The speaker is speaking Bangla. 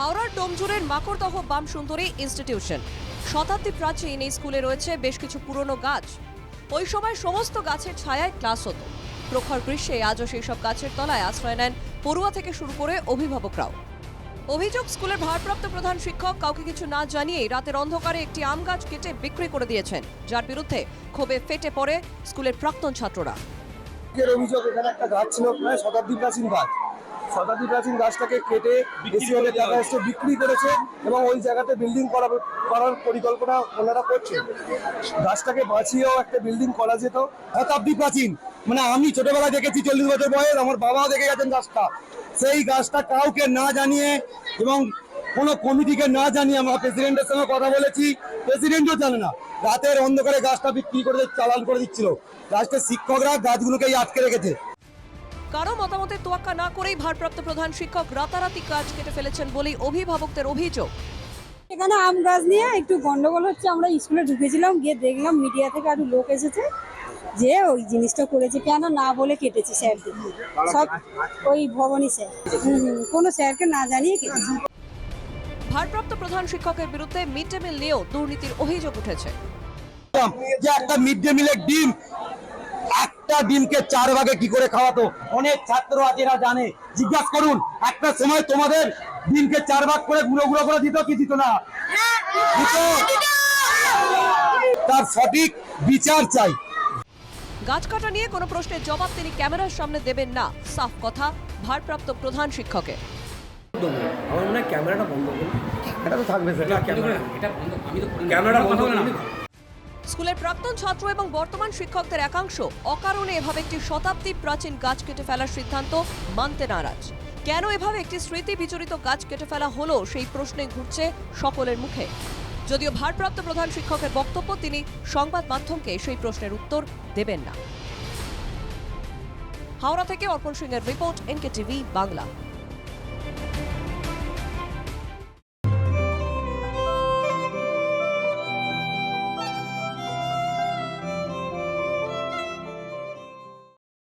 হাওড়ার ডোমজুড়ের মাকড়দহ বাম সুন্দরী ইনস্টিটিউশন শতাব্দী প্রাচীন এই স্কুলে রয়েছে বেশ কিছু পুরনো গাছ। ওই সময় সমস্ত গাছের ছায়ায় ক্লাস হতো। প্রখর গ্রীষ্মে আজও সেই সব গাছের তলায় আশ্রয় নেন পড়ুয়া থেকে শুরু করে অভিভাবকরাও। অভিযোগ, স্কুলের ভারপ্রাপ্ত প্রধান শিক্ষক কাউকে কিছু না জানিয়েই রাতের অন্ধকারে একটি আম গাছ কেটে বিক্রি করে দিয়েছেন, যার বিরুদ্ধে ক্ষোভে ফেটে পড়ে স্কুলের প্রাক্তন ছাত্ররা। অভিযোগ, এখানে একটা গাছ ছিল, প্রায় শতাব্দী প্রাচীন গাছ। শতাব্দী প্রাচীন গাছটাকে কেটে বেশিভাবে টাকা এসে বিক্রি করেছে এবং ওই জায়গাতে বিল্ডিং করার পরিকল্পনা ওনারা করছে। গাছটাকে বাঁচিয়েও একটা বিল্ডিং করা যেত। শতাব্দী প্রাচীন মানে আমি ছোটবেলায় দেখেছি, 40 বছর বয়স, আমার বাবাও দেখে গেছেন গাছটা। সেই গাছটা কাউকে না জানিয়ে এবং কোনো কমিটিকে না জানিয়ে আমরা প্রেসিডেন্টের সঙ্গে কথা বলেছি, প্রেসিডেন্টও জানে না। রাতের অন্ধকারে গাছটা বিক্রি করে চালান করে দিচ্ছিল। রাষ্ট্রের শিক্ষকরা গাছগুলোকেই আটকে রেখেছে। কারো মতামতের তোয়াক্কা না করেই ভারপ্রাপ্ত প্রধান শিক্ষক রাতারাতি গাছ কেটে ফেলেছেন বলেই অভিভাবকদের অভিযোগ। এখানে আম গাছ নিয়ে একটু গন্ডগোল হচ্ছে। আমরা স্কুলে ঢুকেছিলাম, গিয়ে দেখলাম মিডিয়া থেকে আরো লোক এসেছে যে ওই জিনিসটা করেছে, কেন না বলে কেটেছে স্যারকে, সব ওই ভবনী স্যার, কোনো স্যারকে না জানিয়ে কেটেছে। ভারপ্রাপ্ত প্রধান শিক্ষকের বিরুদ্ধে মিড ডে মিল নিয়েও দুর্নীতির অভিযোগ উঠেছে। যে একটা মিড ডে মিলের ডিম, একটা ডিমকে 4 ভাগে কি করে খাওয়াতো? অনেক ছাত্র আছে এরা জানে, জিজ্ঞাসা করুন। একটা সময় তোমাদের ডিমকে 4 ভাগ করে গুঁড়ো গুঁড়ো করে দিত কি দিত না? তার সঠিক বিচার চাই। গাছ কাটা নিয়ে কোনো প্রশ্নের জবাব তিনি ক্যামেরার সামনে দেবেন না, সাফ কথা ভারপ্রাপ্ত প্রধান শিক্ষকের। আমার মনে হয় ক্যামেরাটা বন্ধ করুন। এটা তো থাকবে স্যার, ক্যামেরাটা বন্ধ করুন। স্কুলের প্রাক্তন ছাত্র এবং বর্তমান শিক্ষকদের একাংশ অকারণে এভাবে একটি শতাব্দী প্রাচীন গাছ কেটে ফেলার সিদ্ধান্ত মানতে নারাজ। কেন এভাবে একটি স্মৃতি বিচরিত গাছ কেটে ফেলা হলো সেই প্রশ্নে ঘুরছে সকলের মুখে। যদিও ভারপ্রাপ্ত প্রধান শিক্ষকের বক্তব্য, তিনি সংবাদ মাধ্যমকে সেই প্রশ্নের উত্তর দেবেন না। হাওড়া থেকে অর্পণ সিংয়ের রিপোর্ট, NKTV বাংলা।